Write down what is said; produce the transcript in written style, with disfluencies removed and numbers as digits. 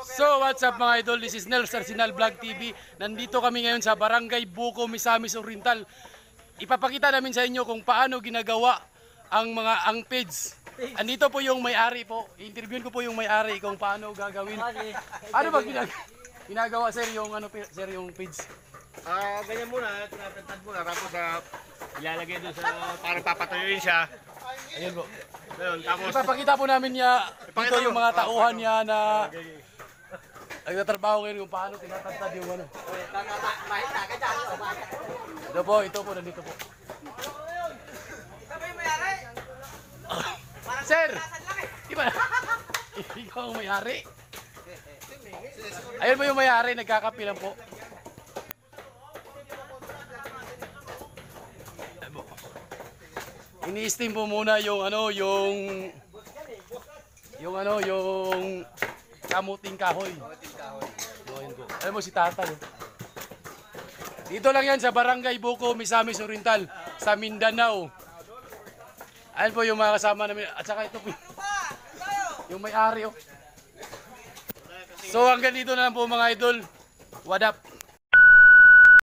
So what's up mga idol, this is Nels Arsenal Vlog TV. Nandito kami ngayon sa Barangay Buko, Misamis Oriental. Ipapakita namin sa inyo kung paano ginagawa ang page. Andito po yung may-ari po. I-interviewin ko po yung may-ari kung paano gagawin. Ano ba ginagawa sir yung sir yung page? Ganyan muna, tinatantad muna, tapos ilalagay doon sa parang papatuyuin siya. Ayun po. Ayun, tapos Ipapakita po namin niya dito yung mga tauhan niya na nagtatrabaho ngayon kung paano tinatantad yung ano. Ito po, nandito po. Sir! Iba ikaw ang may-ari. Ayun po yung may-ari, nagkakapi lang po. Ini-steam po muna yung yung kamuting kahoy. Alam mo si Tata. Dito lang yan sa Barangay Buko, Misamis Oriental, sa Mindanao. Ayun po yung mga kasama namin. At saka ito po yung may-ari. So hanggang dito na lang po mga idol. What up?